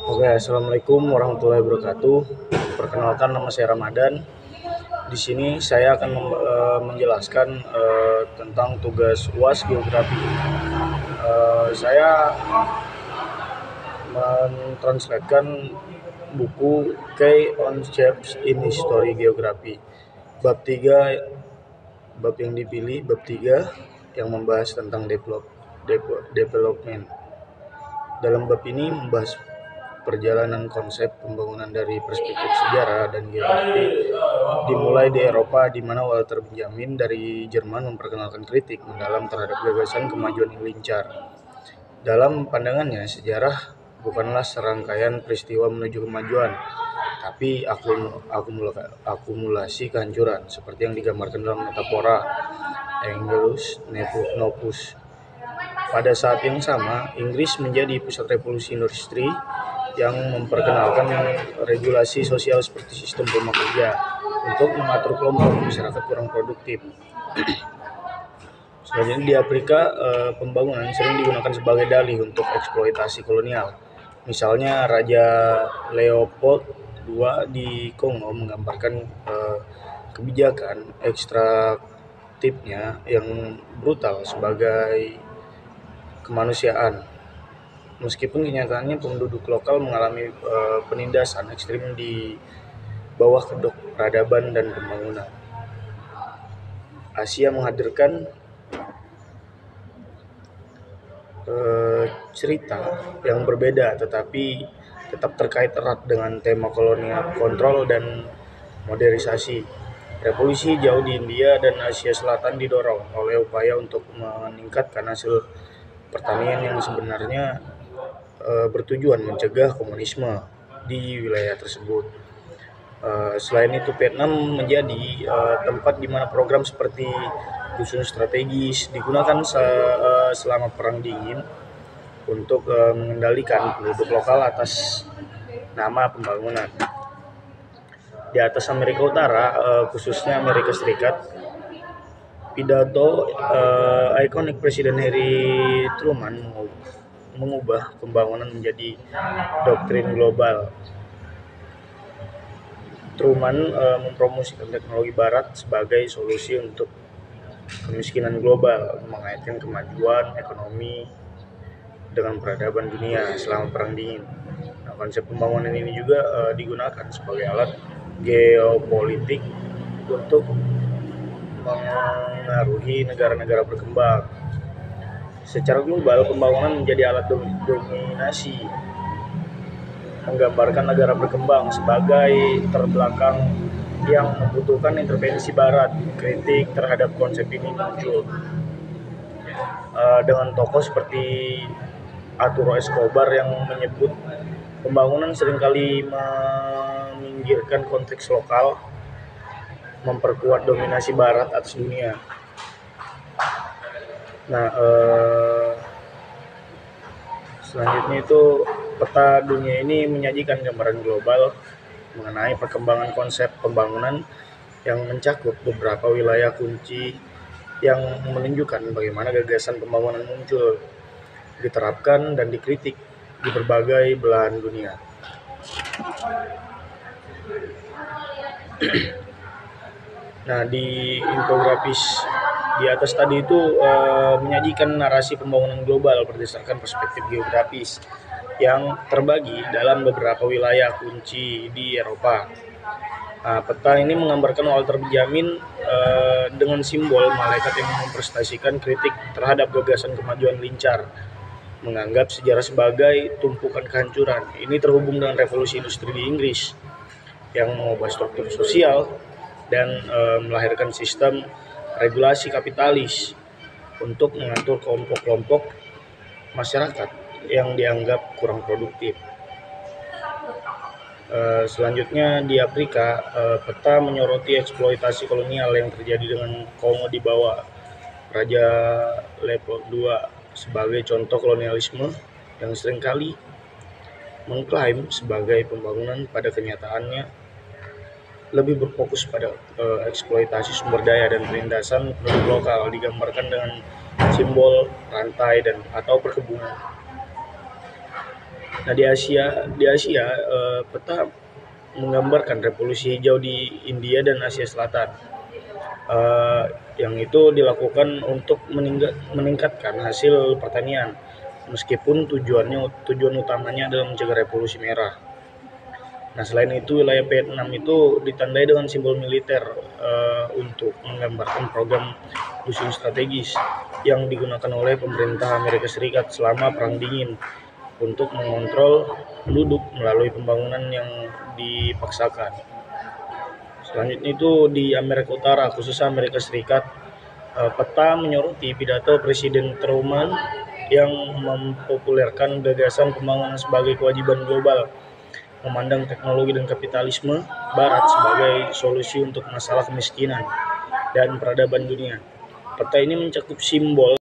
Oke, assalamualaikum warahmatullahi wabarakatuh. Perkenalkan, nama saya Ramadan. Di sini saya akan menjelaskan tentang tugas UAS Geografi. Saya mentranslatekan buku Key on Shapes in History Geography. Bab 3, bab yang dipilih, bab 3 yang membahas tentang development. Dalam bab ini membahas perjalanan konsep pembangunan dari perspektif sejarah dan geografi, dimulai di Eropa, di mana Walter Benjamin dari Jerman memperkenalkan kritik mendalam terhadap gagasan kemajuan yang lincar. Dalam pandangannya, sejarah bukanlah serangkaian peristiwa menuju kemajuan, tapi akumulasi kehancuran, seperti yang digambarkan dalam metafora Angelus Novus. Pada saat yang sama, Inggris menjadi pusat revolusi industri yang memperkenalkan regulasi sosial seperti sistem rumah kerja untuk mengatur kelompok masyarakat kurang produktif. Selanjutnya di Afrika, pembangunan sering digunakan sebagai dalih untuk eksploitasi kolonial. Misalnya Raja Leopold II di Kongo menggambarkan kebijakan ekstraktifnya yang brutal sebagai kemanusiaan. Meskipun kenyataannya penduduk lokal mengalami penindasan ekstrim di bawah kedok peradaban dan pembangunan. Asia menghadirkan cerita yang berbeda tetapi tetap terkait erat dengan tema kolonial kontrol dan modernisasi. Revolusi jauh di India dan Asia Selatan didorong oleh upaya untuk meningkatkan hasil pertanian yang sebenarnya bertujuan mencegah komunisme di wilayah tersebut. Selain itu, Vietnam menjadi tempat di mana program seperti dusun strategis digunakan selama Perang Dingin untuk mengendalikan penduduk lokal atas nama pembangunan. Di atas Amerika Utara, khususnya Amerika Serikat, pidato ikonik Presiden Harry Truman mengubah pembangunan menjadi doktrin global. Truman mempromosikan teknologi Barat sebagai solusi untuk kemiskinan global, mengaitkan kemajuan ekonomi dengan peradaban dunia selama Perang Dingin. Nah, konsep pembangunan ini juga digunakan sebagai alat geopolitik untuk mengaruhi negara-negara berkembang. Secara global, pembangunan menjadi alat dominasi, menggambarkan negara berkembang sebagai terbelakang yang membutuhkan intervensi Barat. Kritik terhadap konsep ini muncul dengan tokoh seperti Arturo Escobar yang menyebut pembangunan seringkali meminggirkan konteks lokal, memperkuat dominasi Barat atas dunia. Nah, selanjutnya itu peta dunia ini menyajikan gambaran global mengenai perkembangan konsep pembangunan yang mencakup beberapa wilayah kunci yang menunjukkan bagaimana gagasan pembangunan muncul, diterapkan, dan dikritik di berbagai belahan dunia. Nah, di infografis di atas tadi itu menyajikan narasi pembangunan global berdasarkan perspektif geografis yang terbagi dalam beberapa wilayah kunci di Eropa. Nah, peta ini menggambarkan Walter Benjamin dengan simbol malaikat yang mempresentasikan kritik terhadap gagasan kemajuan lincar, menganggap sejarah sebagai tumpukan kehancuran. Ini terhubung dengan revolusi industri di Inggris yang mengubah struktur sosial dan melahirkan sistem regulasi kapitalis untuk mengatur kelompok-kelompok masyarakat yang dianggap kurang produktif. Selanjutnya di Afrika, peta menyoroti eksploitasi kolonial yang terjadi dengan Kongo di bawah Raja Leopold II sebagai contoh kolonialisme yang seringkali mengklaim sebagai pembangunan, pada kenyataannya lebih berfokus pada eksploitasi sumber daya dan penindasan penduduk lokal, digambarkan dengan simbol rantai atau perkebunan. Nah, di Asia, peta menggambarkan revolusi hijau di India dan Asia Selatan, eh, yang itu dilakukan untuk meningkatkan hasil pertanian, meskipun tujuan utamanya adalah mencegah revolusi merah. Nah, selain itu wilayah Vietnam itu ditandai dengan simbol militer, untuk menggambarkan program musuh strategis yang digunakan oleh pemerintah Amerika Serikat selama Perang Dingin untuk mengontrol penduduk melalui pembangunan yang dipaksakan. Selanjutnya itu di Amerika Utara, khususnya Amerika Serikat, peta menyoroti pidato Presiden Truman yang mempopulerkan gagasan pembangunan sebagai kewajiban global, memandang teknologi dan kapitalisme Barat sebagai solusi untuk masalah kemiskinan dan peradaban dunia. Peta ini mencakup simbol